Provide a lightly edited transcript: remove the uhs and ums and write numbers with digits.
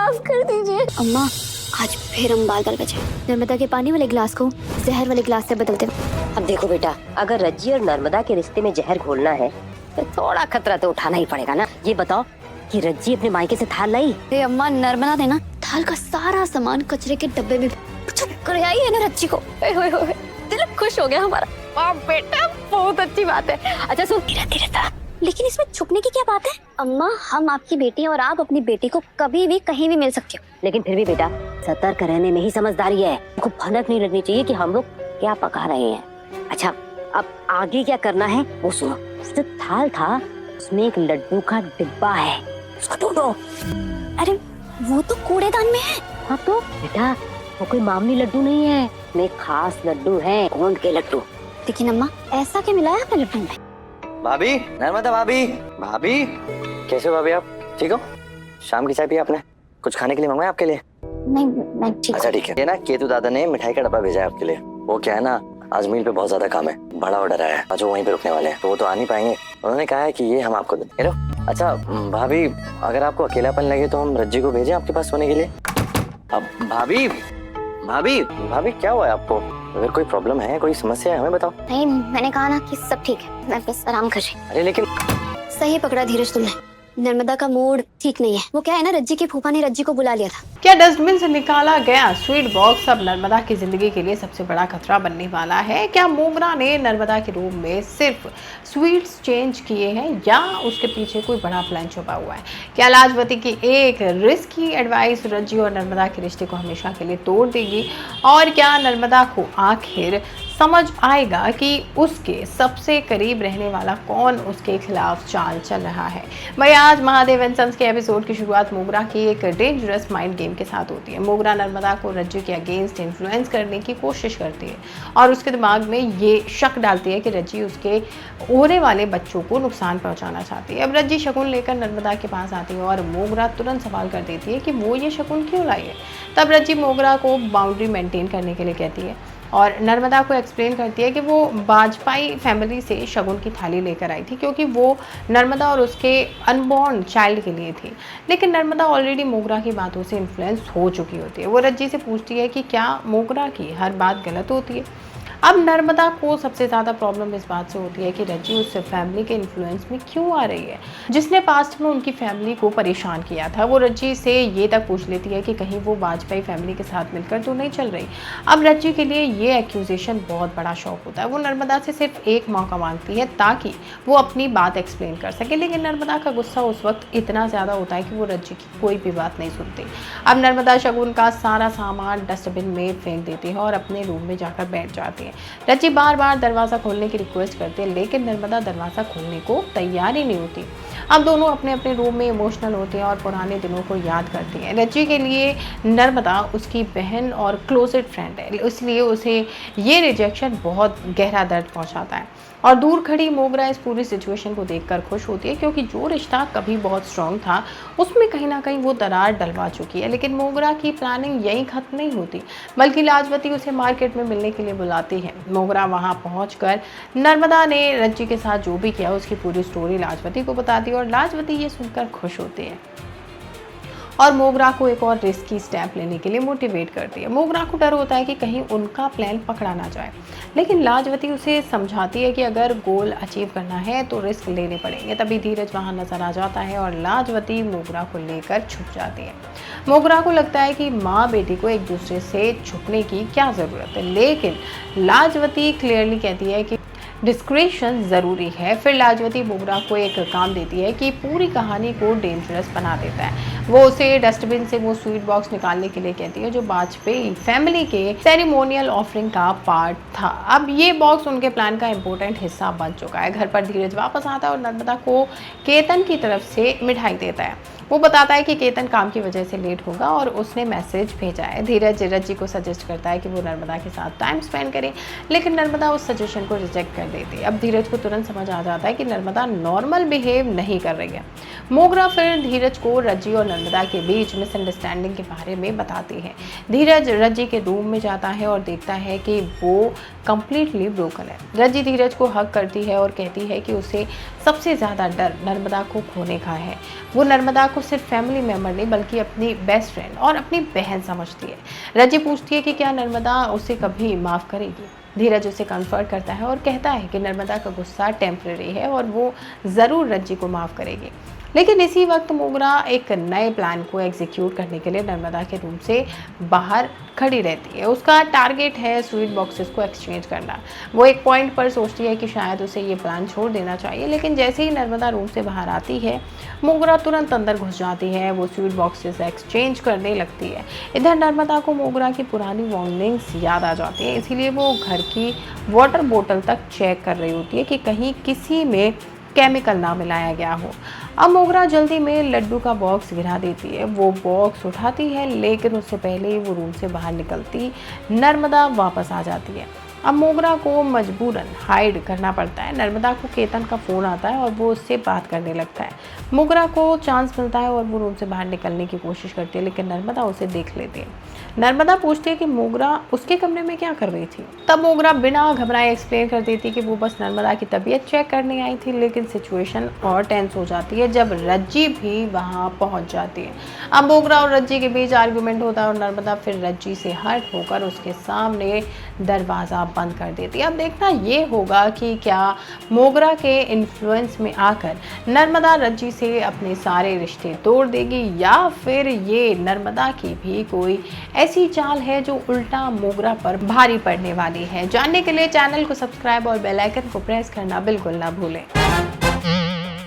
माफ कर दीजिए। अम्मा आज फिर हम बाल बचे। नर्मदा के पानी वाले गिलास को जहर वाले गिलास से बदलते। अब देखो बेटा, अगर रज्जी और नर्मदा के रिश्ते में जहर घोलना है तो थोड़ा खतरा तो उठाना ही पड़ेगा ना। ये बताओ कि रज्जी अपने मायके से थाल लाई? अरे अम्मा, नर्मदा ने ना थाल का सारा सामान कचरे के डब्बे में चुप कर आई है ना रज्जी को। दिल खुश हो गया हमारा। वाह बेटा, बहुत अच्छी बात है। अच्छा सुन, धीरे धीरे था, लेकिन इसमें छुपने की क्या बात है? अम्मा, हम आपकी बेटी और आप अपनी बेटी को कभी भी कहीं भी मिल सकते हो। लेकिन फिर भी बेटा, सतर्क रहने में ही समझदारी है। उनको भनक नहीं लगनी चाहिए कि हम लोग क्या पका रहे हैं। अच्छा, अब आगे क्या करना है वो सुनो। जो थाल था उसमें एक लड्डू का डिब्बा है, उसको ढूंढो। अरे वो तो कूड़ेदान में है। हाँ तो बेटा, वो कोई मामूली लड्डू नहीं है, में खास लड्डू है, गोंद के लड्डू। लेकिन अम्मा, ऐसा क्या मिलाया आपने लड्डू में? भाभी, नर्मदा भाभी, भाभी कैसे हो भाभी आप? ठीक हो? शाम की चाय पी आपने? कुछ खाने के लिए मंगवाया आपके लिए? नहीं, मैं ठीक। अच्छा ठीक है। ये ना केतु दादा ने मिठाई का डब्बा भेजा है आपके लिए। वो क्या है ना, आज मील पे बहुत ज्यादा काम है, बड़ा ऑर्डर आया है, आज वो वहीं पे रुकने वाले हैं, तो वो तो आ नहीं पाएंगे। उन्होंने कहा है कि ये हम आपको दें। अच्छा भाभी, अगर आपको अकेलापन लगे तो हम रज्जी को भेजें आपके पास सोने के लिए? अब भाभी भाभी भाभी क्या हुआ है आपको? अगर कोई प्रॉब्लम है, कोई समस्या है, हमें बताओ। नहीं, मैंने कहा ना कि सब ठीक है, मैं बस आराम कर रही। अरे लेकिन सही पकड़ा धीरज तुमने। नर्मदा का मूड ठीक नहीं है। वो क्या है ना, रज्जी के फूफा ने रज्जी को बुला लिया था। क्या डस्टबिन से निकाला गया स्वीट बॉक्स अब नर्मदा की जिंदगी के लिए सबसे बड़ा खतरा बनने वाला है? क्या मोगरा ने नर्मदा के रूम में सिर्फ स्वीट्स चेंज किए हैं या उसके पीछे कोई बड़ा प्लान छुपा हुआ है? क्या लाजवती की एक रिस्की एडवाइस रज्जी और नर्मदा के रिश्ते को हमेशा के लिए तोड़ देगी? और क्या नर्मदा को आखिर समझ आएगा कि उसके सबसे करीब रहने वाला कौन उसके खिलाफ चाल चल रहा है? भाई, आज महादेव एंड सन्स के एपिसोड की शुरुआत मोगरा की एक डेंजरस माइंड गेम के साथ होती है। मोगरा नर्मदा को रज्जू के अगेंस्ट इन्फ्लुएंस करने की कोशिश करती है और उसके दिमाग में ये शक डालती है कि रज्जी उसके होने वाले बच्चों को नुकसान पहुंचाना चाहती है। अब रज्जी शकुन लेकर नर्मदा के पास आती है और मोगरा तुरंत सवाल कर देती है कि वो ये शकुन क्यों लाई है। तब रज्जी मोगरा को बाउंड्री मेंटेन करने के लिए कहती है और नर्मदा को एक्सप्लेन करती है कि वो वाजपेयी फैमिली से शगुन की थाली लेकर आई थी क्योंकि वो नर्मदा और उसके अनबॉर्न चाइल्ड के लिए थी। लेकिन नर्मदा ऑलरेडी मोगरा की बातों से इन्फ्लुएंस हो चुकी होती है। वो रज्जी से पूछती है कि क्या मोगरा की हर बात गलत होती है। अब नर्मदा को सबसे ज़्यादा प्रॉब्लम इस बात से होती है कि रज्जी उस फैमिली के इन्फ्लुएंस में क्यों आ रही है जिसने पास्ट में उनकी फैमिली को परेशान किया था। वो रज्जी से ये तक पूछ लेती है कि कहीं वो वाजपेयी फैमिली के साथ मिलकर तो नहीं चल रही। अब रज्जी के लिए ये एक्यूजेशन बहुत बड़ा शौक होता है। वो नर्मदा से सिर्फ एक मौका मांगती है ताकि वो अपनी बात एक्सप्लेन कर सके, लेकिन नर्मदा का गुस्सा उस वक्त इतना ज़्यादा होता है कि वो रज्जी की कोई भी बात नहीं सुनती। अब नर्मदा शगुन का सारा सामान डस्टबिन में फेंक देती है और अपने रूम में जाकर बैठ जाती है। रज्जी बार बार दरवाज़ा खोलने की रिक्वेस्ट करती है, लेकिन नर्मदा दरवाज़ा खोलने को तैयार ही नहीं होती। अब दोनों अपने अपने रूम में इमोशनल होते हैं और पुराने दिनों को याद करती हैं। रज्जी के लिए नर्मदा उसकी बहन और क्लोजेस्ट फ्रेंड है, इसलिए उसे ये रिजेक्शन बहुत गहरा दर्द पहुंचाता है। और दूर खड़ी मोगरा इस पूरी सिचुएशन को देखकर खुश होती है क्योंकि जो रिश्ता कभी बहुत स्ट्रॉन्ग था उसमें कहीं ना कहीं वो दरार डलवा चुकी है। लेकिन मोगरा की प्लानिंग यहीं खत्म नहीं होती, बल्कि लाजवती उसे मार्केट में मिलने के लिए बुलाती है। मोगरा वहां पहुंचकर नर्मदा ने रज्जी के साथ जो भी किया उसकी पूरी स्टोरी लाजवती को बताती है और लाजवती ये सुनकर खुश होती है और मोगरा को एक और रिस्की स्टेप लेने के लिए मोटिवेट करती है। मोगरा को डर होता है कि कहीं उनका प्लान पकड़ा ना जाए, लेकिन लाजवती उसे समझाती है कि अगर गोल अचीव करना है तो रिस्क लेने पड़ेंगे। तभी धीरज वहां नजर आ जाता है और लाजवती मोगरा को लेकर छुप जाती है। मोगरा को लगता है कि माँ बेटी को एक दूसरे से छुपने की क्या ज़रूरत है, लेकिन लाजवती क्लियरली कहती है कि डिस्क्रिशन ज़रूरी है। फिर लाजवती मोगरा को एक काम देती है कि पूरी कहानी को डेंजरस बना देता है। वो उसे डस्टबिन से वो स्वीट बॉक्स निकालने के लिए कहती है जो वाजपेयी फैमिली के सेरेमोनियल ऑफरिंग का पार्ट था। अब ये बॉक्स उनके प्लान का इंपॉर्टेंट हिस्सा बन चुका है। घर पर धीरज वापस आता है और नर्मदा को केतन की तरफ से मिठाई देता है। वो बताता है कि केतन काम की वजह से लेट होगा और उसने मैसेज भेजा है। धीरज रज्जी को सजेस्ट करता है कि वो नर्मदा के साथ टाइम स्पेंड करे, लेकिन नर्मदा उस सजेशन को रिजेक्ट कर देती है। अब धीरज को तुरंत समझ आ जाता है कि नर्मदा नॉर्मल बिहेव नहीं कर रही है। मोगरा फिर धीरज को रज्जी और नर्मदा के बीच मिसअंडरस्टैंडिंग के बारे में बताती है। धीरज रज्जी के रूम में जाता है और देखता है कि वो कंप्लीटली ब्रोकन है। रज्जी धीरज को हक करती है और कहती है कि उसे सबसे ज़्यादा डर नर्मदा को खोने का है। वो नर्मदा को को सिर्फ फैमिली मेम्बर नहीं बल्कि अपनी बेस्ट फ्रेंड और अपनी बहन समझती है। रज्जी पूछती है कि क्या नर्मदा उसे कभी माफ़ करेगी। धीरज उसे कंफर्ट करता है और कहता है कि नर्मदा का गुस्सा टेम्परेरी है और वो ज़रूर रज्जी को माफ़ करेगी। लेकिन इसी वक्त मोगरा एक नए प्लान को एग्जीक्यूट करने के लिए नर्मदा के रूम से बाहर खड़ी रहती है। उसका टारगेट है स्वीट बॉक्सेस को एक्सचेंज करना। वो एक पॉइंट पर सोचती है कि शायद उसे ये प्लान छोड़ देना चाहिए, लेकिन जैसे ही नर्मदा रूम से बाहर आती है मोगरा तुरंत अंदर घुस जाती है। वो स्वीट बॉक्सेस एक्सचेंज करने लगती है। इधर नर्मदा को मोगरा की पुरानी वार्निंग्स याद आ जाती है, इसीलिए वो घर की वाटर बोतल तक चेक कर रही होती है कि कहीं किसी में केमिकल ना मिलाया गया हो। अब मोगरा जल्दी में लड्डू का बॉक्स गिरा देती है। वो बॉक्स उठाती है, लेकिन उससे पहले ही वो रूम से बाहर निकलती नर्मदा वापस आ जाती है। अब मोगरा को मजबूरन हाइड करना पड़ता है। नर्मदा को केतन का फ़ोन आता है और वो उससे बात करने लगता है। मोगरा को चांस मिलता है और वो रूम से बाहर निकलने की कोशिश करती है, लेकिन नर्मदा उसे देख लेती है। नर्मदा पूछती है कि मोगरा उसके कमरे में क्या कर रही थी। तब मोगरा बिना घबराए एक्सप्लेन कर देती कि वो बस नर्मदा की तबीयत चेक करने आई थी, लेकिन सिचुएशन और टेंस हो जाती है जब रज्जी भी वहाँ पहुँच जाती है। अब मोगरा और रज्जी के बीच आर्गूमेंट होता है और नर्मदा फिर रज्जी से हर्ट होकर उसके सामने दरवाज़ा बंद कर देती है। अब देखना ये होगा कि क्या मोगरा के इन्फ्लुएंस में आकर नर्मदा रज्जी से अपने सारे रिश्ते तोड़ देगी या फिर ये नर्मदा की भी कोई ऐसी चाल है जो उल्टा मोगरा पर भारी पड़ने वाली है। जानने के लिए चैनल को सब्सक्राइब और बेल आइकन को प्रेस करना बिल्कुल ना भूलें।